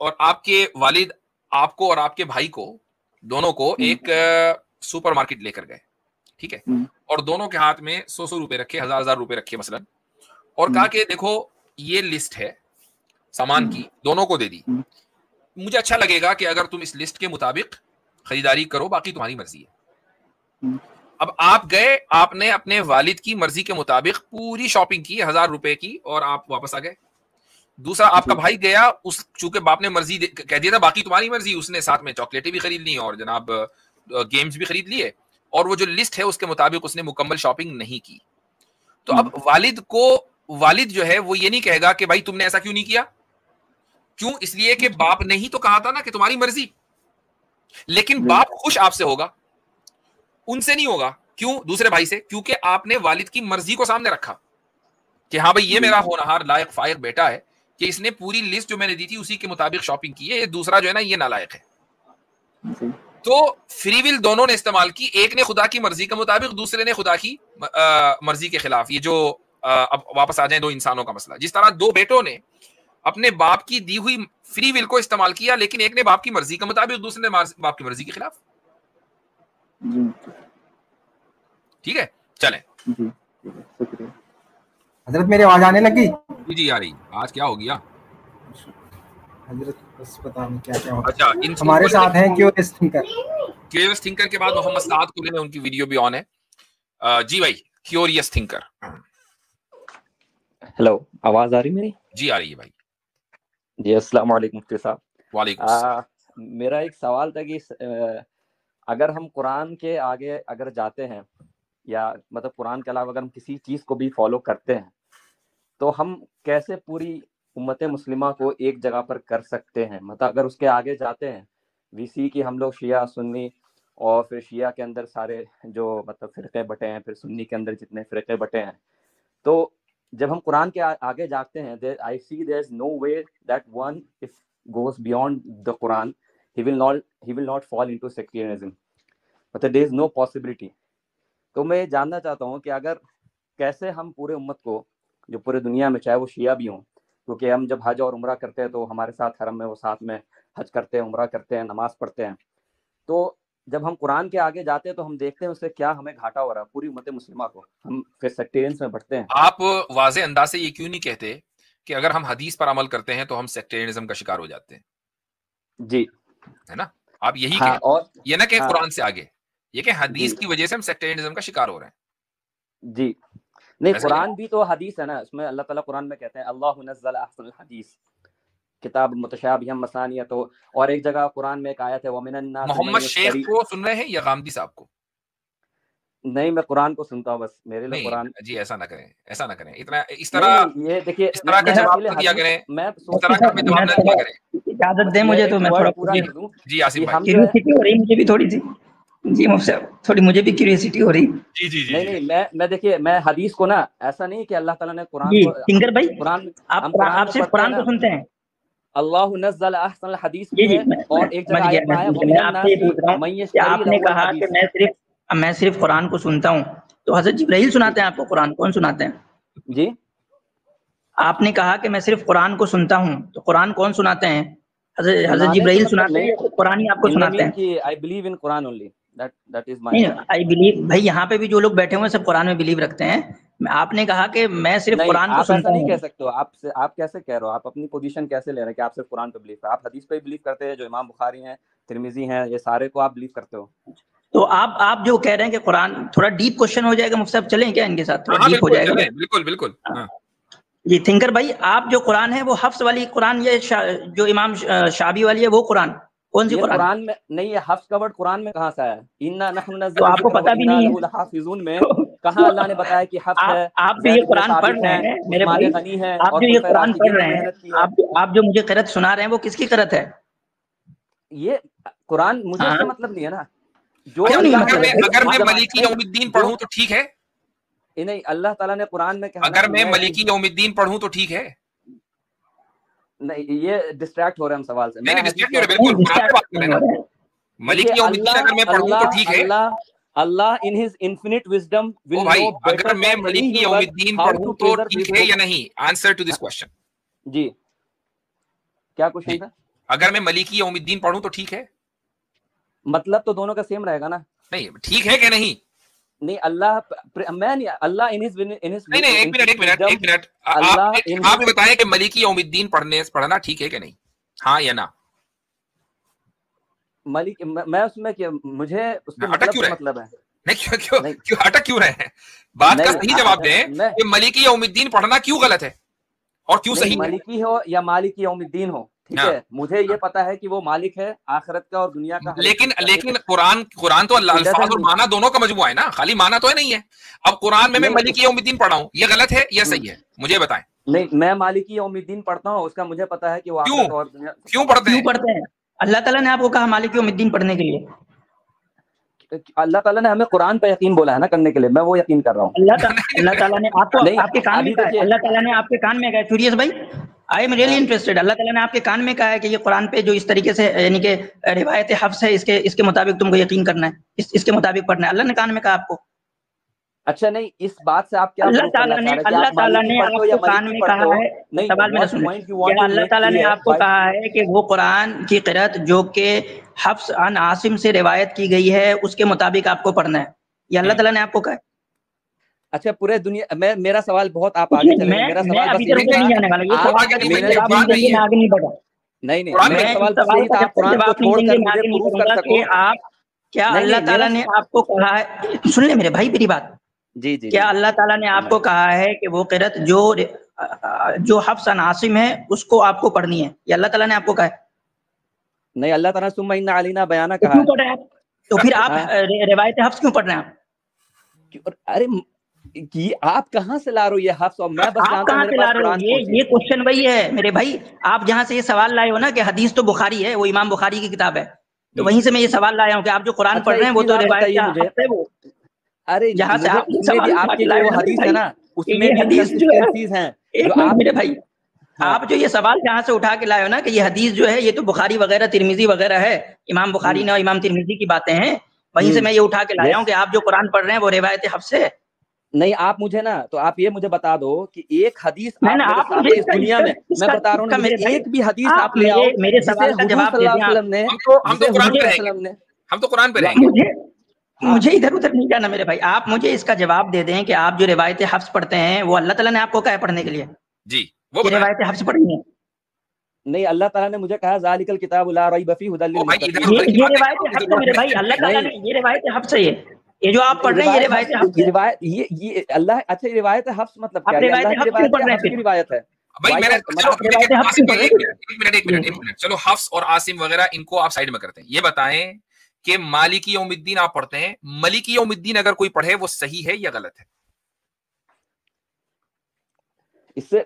اور آپ کے والد آپ کو اور آپ کے بھائی کو دونوں کو ایک سپر مارکیٹ لے کر گئے, ٹھیک ہے, اور دونوں کے ہاتھ میں 100 روپے رکھے, 1000 روپے رکھے مثلا, اور کہا کہ دیکھو یہ لسٹ ہے سامان کی, دونوں کو دے دی, مجھے اچھا لگے گا کہ اگر تم اس لسٹ کے مطابق خریداری کرو, باقی تمہاری مرضی ہے. اب آپ گئے, آپ نے اپنے والد کی مرضی کے مطابق پوری شاپنگ کی 1000 روپے کی, اور آپ واپس آ گئے. دوسرا آپ کا بھائی گیا, اس چونکہ باپ نے مرضی کہہ دیا تھا باقی تمہاری مرضی, اس نے ساتھ میں چاکلیٹیں بھی خرید لی اور جناب گیمز بھی خرید لیے, اور وہ جو لسٹ ہے اس کے مطابق اس نے مکمل شاپنگ نہیں کی. تو اب والد جو ہے وہ یہ نہیں کہے گا کہ بھائی تم نے ایسا کیوں نہیں کیا, کیوں, اس لیے کہ باپ نے ہی تو کہا تھا نا کہ تمہاری مرضی. لیکن باپ خوش آپ سے ہوگا, ان سے نہیں ہوگا. کیوں, دوسرے بھائی سے, کیونکہ آپ نے والد کی مرضی کو سامنے رکھا کہ ہاں بھائی یہ میرا ہونہار لائق فائق بیٹا ہے کہ اس نے پوری لسٹ جو میں نے دی تھی اسی کے مطابق شاپنگ کی ہے, یہ دوسرا جو ہے نا یہ نالائق ہے. تو فری ول دونوں نے استعمال کی, ایک نے خدا کی مرضی کے مطابق, دوسرے نے خدا کی مرضی کے خلاف. یہ جو اب واپس آ جائیں دو انسانوں کا مسئلہ, جس طرح دو بیٹوں نے اپنے باپ کی دی ہوئی فری ول کو استعمال کیا, لیکن ایک نے باپ کی مرضی کے مطابق, دوسرے نے باپ کی مرضی کے خلاف. ٹھیک ہے, چلیں. حضرت میری آواز آنے لگی؟ جی آ رہی. آج کیا ہو گیا حضرت؟ بس پتہ نہیں کیا کیا ہوتا. اچھا, ہمارے ساتھ ہیں کیوریس تھنکر. کیوریس تھنکر کے بعد محمد سعد کو لے لیں, ان کی ویڈیو بھی آن ہے. جی بھائی, کیوریس تھنکر. ہیلو, آواز آ رہی میری؟ جی آ رہی ہے بھائی. جی السلام علیکم مفتی صاحب. وعلیکم السلام. میرا ایک سوال تھا کہ اگر ہم قرآن کے آگے اگر جاتے ہیں, یا مطلب قرآن کے علاوہ اگر ہم کسی چیز کو بھی فالو کرتے ہیں, تو ہم کیسے پوری امت مسلمہ کو ایک جگہ پر کر سکتے ہیں؟ مطلب اگر اس کے آگے جاتے ہیں, وی سی کہ ہم لوگ شیعہ سنی, اور پھر شیعہ کے اندر سارے جو مطلب فرقے بٹے ہیں, پھر سنی کے اندر جتنے فرقے بٹے ہیں, تو جب ہم قرآن کے آگے جاتے ہیں, I see there's no way that one if goes beyond the Quran he will not fall into sectarianism, مطلب there is no possibility. تو میں جاننا چاہتا ہوں کہ اگر کیسے ہم پورے امت کو, جو پورے دنیا میں چاہے وہ شیعہ بھی ہوں, کیونکہ ہم جب حج اور عمرہ کرتے ہیں تو ہمارے ساتھ حرم میں وہ ساتھ میں حج کرتے ہیں, عمرہ کرتے ہیں, نماز پڑھتے ہیں, تو جب ہم قرآن کے آگے جاتے ہیں تو ہم دیکھتے ہیں اس سے کیا ہمیں گھاٹا ہو رہا ہے پوری امت مسلمہ کو, ہم پھر سیکٹیرینز میں بڑھتے ہیں. آپ واضح انداز سے یہ کیوں نہیں کہتے کہ اگر ہم حدیث پر عمل کرتے ہیں تو ہم سیکٹیرینزم کا شکار ہو جاتے ہیں؟ جی ہے نا, آپ یہی ہاں, کہیں, اور یہ نہ کہ قرآن سے آگے, یہ کہ حدیث کی وجہ سے ہم سیکٹیرینزم کا شکار ہو رہے ہیں. جی نہیں, قرآن بھی تو حدیث ہے نا, اس میں اللہ تعالیٰ قرآن میں کہتے ہیں اللہ نزل احسن الحدیث کتاب متشابہ مثانیہ, تو اور ایک جگہ قرآن میں ایک آیت ہے ومن الناس. محمد شیخ کو سن رہے ہیں یا غامدی صاحب کو؟ نہیں, میں قرآن کو سنتا ہوں بس, میرے لیے قرآن. جی ایسا نہ کریں, ایسا نہ کریں, اتنا اس طرح یہ دیکھیے اس طرح کا جواب نہ دیا کریں, اس طرح کا جواب نہ دیا کریں. اجازت دیں مجھے تو میں تھوڑا پورا کر دوں. جی آصف بھائی, کیوریوسٹی ہو رہی مجھے بھی تھوڑی سی. جی مفتی صاحب, تھوڑی مجھے بھی کیوریوسٹی ہو رہی. جی جی جی نہیں, میں دیکھیے, میں حدیث کو نا ایسا نہیں کہ اللہ تعالیٰ نے قرآن جی کو, سنگر بھائی آپ صرف قرآن کو سنتے ہیں؟ اللہ نزل احسن الحدیث بھی ہے, اور ایک جگہ آیت میں ہے میں آپ سے یہ پوچھ رہا ہوں کہ آپ نے کہا کہ میں صرف قرآن کو سنتا ہوں, تو حضرت جبرائیل سناتے ہیں آپ کو قرآن؟ کون سناتے ہیں؟ جی آپ نے کہا کہ میں صرف قرآن کو سنتا ہوں, تو قرآن کون سناتے ہیں؟ حضرت جبرائیل سناتے ہیں یا قرآن ہی آپ کو سناتے ہیں؟ I believe in Quran only. That is my. I believe, بھائی یہاں پہ بھی جو لوگ بیٹھے ہوئے ہیں سب قرآن میں بلیو رکھتے ہیں. آپ نے کہا کہ میں صرف قرآن کو سنتا ہوں. آپ ایسا نہیں کہہ سکتے ہو, آپ کیسے کہہ رہے ہو, آپ اپنی پوزیشن کیسے لے رہے ہیں کہ آپ صرف قرآن پہ بلیو کرتے ہیں؟ آپ حدیث پہ بلیو کرتے ہیں, جو امام بخاری ہیں, ترمذی ہیں, یہ سارے کو آپ بلیو کرتے ہو. تو آپ جو کہہ رہے ہیں کہ قرآن, تھوڑا ڈیپ کوشچن ہو جائے گا مفتی صاحب, چلیں کیا ان کے ساتھ؟ تھوڑا ڈیپ ہو جائے گا. بالکل بالکل. جی تھنکر بھائی, آپ جو قرآن ہے وہ حفظ والی قرآن, یہ جو امام شابی والی ہے وہ قرآن کون سی قرآن میں نہیں, یہ حفظ کا ورڈ قرآن میں کہاں سے آیا ہے؟ انا نحن نزلنا آپ کو پتہ بھی نہیں ہے حافظون میں کہاں اللہ نے بتایا کہ حفظ ہے؟ آپ جو یہ قرآن پڑھ رہے ہیں میرے بھائی, آپ جو یہ قرآن پڑھ رہے ہیں, آپ جو مجھے قرأت سنا رہے ہیں, وہ کس کی قرأت ہے؟ یہ قرآن مجھے اس کا مطلب نہیں ہے نا. جو اگر میں مالکی یوم الدین پڑھوں تو ٹھیک ہے, نہیں, اللہ تعالیٰ نے قرآن میں کہا اگر میں مالکی یوم الدین پڑھوں تو ٹھیک ہے. نہیں, یہ ڈسٹریکٹ ہو رہے ہیں ہم سوال سے. مالکی یوم الدین اگر میں پڑھوں تو ٹھیک ہے. اللہ in his infinite wisdom will know better اگر میں مالکی یوم الدین پڑھوں تو ٹھیک ہے یا نہیں؟ Answer to this question. جی کیا کوشچن تھا؟ اگر میں ملکی یوم الدین پڑھوں تو ٹھیک ہے؟ مطلب تو دونوں کا سیم رہے گا نا. نہیں ٹھیک ہے کہ نہیں؟ نہیں اللہ میں نہیں اللہ نہیں ایک منٹ آپ بتائیں کہ ملکی یوم الدین پڑھنا ٹھیک ہے کہ نہیں، ہاں یا نہ؟ ملک میں اس میں مجھے اس کا مطلب ہے نہیں کیوں اٹک کیوں رہے ہیں؟ بات کا صحیح جواب دیں کہ ملکی یوم الدین پڑھنا کیوں غلط ہے اور کیوں صحیح؟ مالکی ہو یا مالکی یوم الدین ہو، ٹھیک ہے، مجھے یہ پتا ہے کہ وہ مالک ہے آخرت کا اور دنیا کا. لیکن قرآن تو اللہ الفاظ اور معنی دونوں کا مجموعہ ہے نا، خالی معنی تو ہے نہیں ہے. اب قرآن میں ملکی یوم الدین پڑھا ہوں، یہ غلط ہے یا صحیح ہے؟ مجھے بتائیں. نہیں میں مالکی یوم الدین پڑھتا ہوں، اس کا مجھے پتا ہے کہ وہ آخرت اور دنیا کیوں پڑھتے ہیں. اللہ تعالیٰ نے آپ کو کہا مالک یوم الدین پڑھنے کے لیے. اللہ تعالیٰ نے ہمیں قرآن پہ یقین بولا ہے نا کرنے کے لیے، میں وہ یقین کر رہا ہوں. اللہ تعالیٰ نے آپ کو آپ کے کان میں کہا ہے، اللہ تعالیٰ نے آپ کے کان میں کہا ہے فیوریس بھائی، آئی ایم ریئلی انٹرسٹڈ، اللہ تعالیٰ نے آپ کے کان میں کہا ہے کہ یہ قرآن پہ جو اس طریقے سے یعنی کہ روایت حفظ ہے اس کے مطابق تم کو یقین کرنا ہے، اس کے مطابق پڑھنا ہے. اللہ نے کان میں کہا آپ کو. اچھا نہیں اس بات سے آپ کیا اللہ تعالیٰ نے آپ کو کان میں کہا ہے، سوال میں سنیں، کیا اللہ تعالیٰ نے آپ کو کہا ہے کہ وہ قرآن کی قرأت جو کہ حفص عن عاصم سے روایت کی گئی ہے اس کے مطابق آپ کو پڑھنا ہے؟ یہ اللہ تعالیٰ نے آپ کو کہا ہے. اچھا پورے دنیا میں میرا سوال بہت آپ آگے چلے گئے، میرا سوال بس نہیں جانے والا، یہ سوال آگے نہیں بڑھا. نہیں میرا سوال بس یہی تھا، آپ قرآن کو چھوڑ کر مجھے پروف کر سکو آپ کیا اللہ تعالیٰ نے آپ کو کہا ہے، سن لیں میرے بھائی میری بات. جی کیا اللہ تعالیٰ نے آپ کو کہا ہے کہ وہ قرأت جو حفص عن عاصم ہے اس کو آپ کو پڑھنی ہے؟ یہ اللہ تعالیٰ نے آپ کو کہا ہے؟ نہیں اللہ تعالیٰ ثم ان علینا بیانہ کہا ہے. تو پھر آپ روایت حفص کیوں پڑھ رہے ہیں؟ ارے آپ کہاں سے لا رہے ہو یہ حفص؟ اور میں بس جانتا ہوں میرے پاس قرآن یہ کوشچن وہی ہے میرے بھائی، آپ جہاں سے یہ سوال لائے ہو نا کہ حدیث تو بخاری ہے، وہ امام بخاری کی کتاب ہے، تو وہیں سے میں یہ سوال لایا ہوں کہ آپ جو قرآن پڑھ رہے ہیں وہ تو روایت ہے. وہ ارے جہاں سے آپ کی جو حدیث ہے نا اس میں بھی انکنسسٹنسیز ہیں. ایک منٹ میرے بھائی، آپ جو یہ سوال جہاں سے اٹھا کے لائے ہو نا کہ یہ حدیث جو ہے یہ تو بخاری وغیرہ ترمذی وغیرہ ہے، امام بخاری نے اور امام ترمذی کی باتیں ہیں، وہیں سے میں یہ اٹھا کے لایا ہوں کہ آپ جو قرآن پڑھ رہے ہیں وہ روایت حفص ہے. نہیں آپ مجھے نا تو آپ یہ مجھے بتا دو کہ ایک حدیث آپ اس دنیا میں میں بتا رہا ہوں ایک بھی حدیث آپ لے آؤ میرے سوال کا جواب ہم تو قرآن پہ رہیں گے. مجھے ادھر ادھر نہیں جانا میرے بھائی، آپ مجھے اس کا جواب دے دیں کہ آپ جو روایت حفظ پڑھتے ہیں وہ اللہ تعالیٰ نے آپ کو کہا ہے پڑھنے کے لیے؟ جی وہ روایت حفظ پڑھنی ہے. نہیں اللہ تعالیٰ نے مجھے کہا ذالک الکتاب لا ریب فیہ ھدی للمتقین. یہ روایت حفظ ہے میرے بھائی، اللہ تعالیٰ نے یہ روایت حفظ ہے، یہ جو آپ پڑھ رہے ہیں یہ روایت حفظ ہے. روایت یہ اللہ اچھا روایت حفظ مطلب کیا ہے؟ اللہ کی روایت ہے. ایک منٹ چلو حفص اور عاصم وغیرہ ان کو آپ سائڈ میں کرتے ہیں، یہ بتائیں کہ مالکی یوم الدین آپ پڑھتے ہیں، ملکی یوم الدین اگر کوئی پڑھے وہ صحیح ہے یا غلط ہے؟ اس سے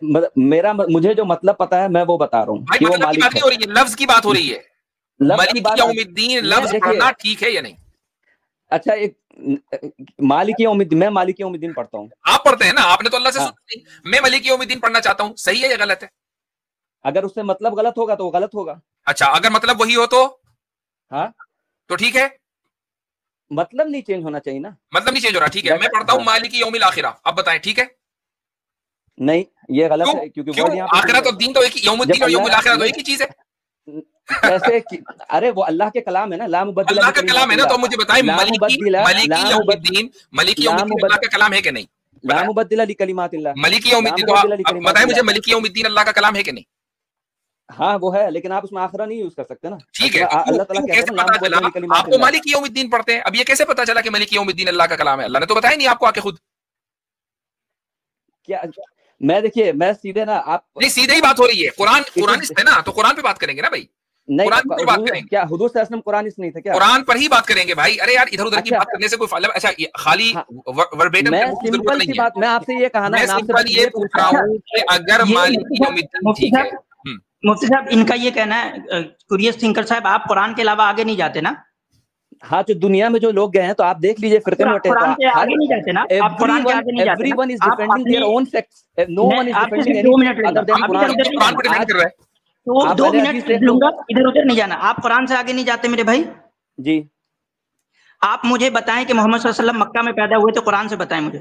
مجھے جو مطلب پتا ہے میں وہ بتا رہا ہوں. مطلب کی بات نہیں ہو رہی ہے، لفظ کی بات ہو رہی ہے. ملکی یوم الدین لفظ پڑھنا ٹھیک ہے یا نہیں؟ اچھا ایک مالکی یوم الدین، میں مالکی یوم الدین پڑھتا ہوں. آپ پڑھتے ہیں نا، آپ نے تو اللہ سے سنا. میں ملکی یوم الدین پڑھنا چاہتا ہوں، صحیح ہے یا غلط ہے؟ اگر اس سے مطلب غلط ہوگا تو وہ غلط ہوگا. اچھا اگر مطلب وہی ہو تو ہاں تو ٹھیک ہے، مطلب نہیں چینج ہونا چاہیے نا. مطلب نہیں چینج ہو رہا، ٹھیک ہے. میں پڑھتا ہوں مالکی یوم الآخرہ، اب بتائیں ٹھیک ہے؟ نہیں یہ غلط ہے کیونکہ آخرت اور دین تو ایک ہی، یوم الدین اور یوم الآخرہ تو ایک ہی چیز ہے. ایسے ارے وہ اللہ کے کلام ہے نا، لا مبدل اللہ کا کلام ہے نا، تو مجھے بتائیں ملکی یوم الدین اللہ کا کلام ہے کہ نہیں؟ لا مبدل لکلمات اللہ. ملکی یوم الدین بتائیں مجھے، ملکی یوم الدین اللہ کا کلام ہے کہ نہیں؟ ہاں وہ ہے، لیکن آپ اس میں آخرہ نہیں یوز کر سکتے نا. ٹھیک ہے، اللہ تعالیٰ کیسے پتا چلا آپ کو مالک یوم الدین پڑھتے ہیں؟ اب یہ کیسے پتا چلا کہ مالک یوم الدین اللہ کا کلام ہے؟ اللہ نے تو بتایا نہیں آپ کو آ کے خود. کیا میں دیکھیے میں سیدھے نا آپ نہیں سیدھے ہی بات ہو رہی ہے، قرآن ہے نا، تو قرآن پہ بات کریں گے نا بھائی. نہیں کیا حضور صلی اللہ علیہ وسلم قرآن اس نہیں تھا کیا؟ قرآن پر ہی بات کریں گے بھائی. ارے یار ادھر ادھر کی بات کرنے سے کوئی فائدہ؟ اچھا خالی میں سمپل سی بات میں آپ سے یہ کہا نا، میں سمپل یہ پوچھ رہا ہوں کہ اگر مالک یوم الدین ٹھیک ہے. مفتی صاحب ان کا یہ کہنا ہے، کوریس تھنکر صاحب آپ قرآن کے علاوہ آگے نہیں جاتے نا؟ ہاں جو دنیا میں جو لوگ گئے ہیں تو آپ دیکھ لیجئے فرقے میں قرآن کے آگے نہیں جاتے نا، آپ قرآن کے آگے نہیں جاتے. Everyone is defending their own sects. No one is defending any other than Quran. قرآن کو ڈیفینڈ کر رہا ہے. تو 2 منٹ لوں گا، ادھر ادھر نہیں جانا. آپ قرآن سے آگے نہیں جاتے میرے بھائی. جی آپ مجھے بتائیں کہ محمد صلی اللہ علیہ وسلم مکہ میں پیدا ہوئے تو قرآن سے بتائیں مجھے.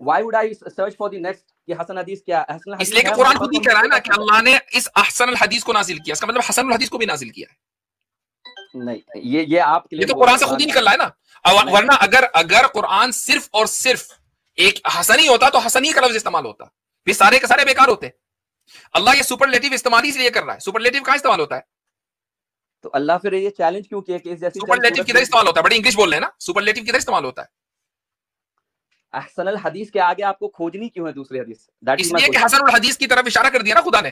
Why would I search for the next کہ حسن حدیث کیا ہے. حسن اس لیے کہ قرآن خود ہی کہہ رہا ہے نا کہ اللہ نے اس احسن الحدیث کو نازل کیا, اس کا مطلب حسن الحدیث کو بھی نازل کیا ہے. نہیں, یہ آپ کے لیے یہ تو قرآن سے خود ہی نکل رہا ہے نا. ورنہ اگر قرآن صرف اور صرف ایک حسن ہی ہوتا تو حسن ہی کا لفظ استعمال ہوتا, پھر سارے کے سارے بیکار ہوتے. اللہ یہ سپرلیٹو استعمال اس لیے کر رہا ہے. سپرلیٹو کہاں استعمال ہوتا ہے؟ تو اللہ پھر یہ چیلنج کیوں کیا کہ اس جیسی سپرلیٹو کدھر استعمال ہوتا ہے؟ بڑی انگلش بول رہے ہیں نا, سپرلیٹو کدھر استعمال ہوتا ہے؟ احسن الحدیث کے آگے آپ کو کھوجنی کیوں ہے دوسری حدیث؟ اس لیے کہ حسن الحدیث کی طرف اشارہ کر دیا نا خدا نے.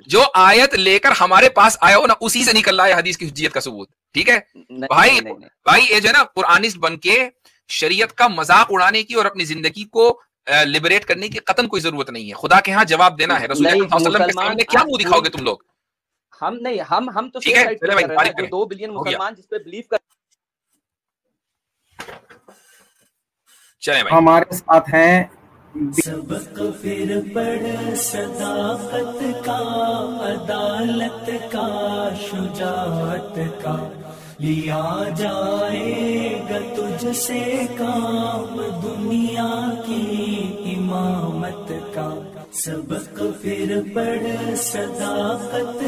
جو آیت لے کر ہمارے پاس آیا ہو نا, اسی سے نکل رہا ہے حدیث کی حجیت کا ثبوت. ٹھیک ہے بھائی, یہ جو ہے نا قرآنسٹ بن کے شریعت کا مذاق اڑانے کی اور اپنی زندگی کو لبریٹ کرنے کی قطن کوئی ضرورت نہیں ہے. خدا کے ہاں جواب دینا ہے. رسول اللہ صلی اللہ علیہ وسلم کے سامنے کیا منہ دکھاؤ گے تم لوگ؟ ہم تو 2 بلین مسلمان جس پہ بلیو کر ہمارے ساتھ ہیں. سبق پھر پڑھ صداقت کا, عدالت کا, شجاعت کا, لیا جائے گا تجھ سے کام دنیا کی امامت کا. سبق پھر پڑھ صداقت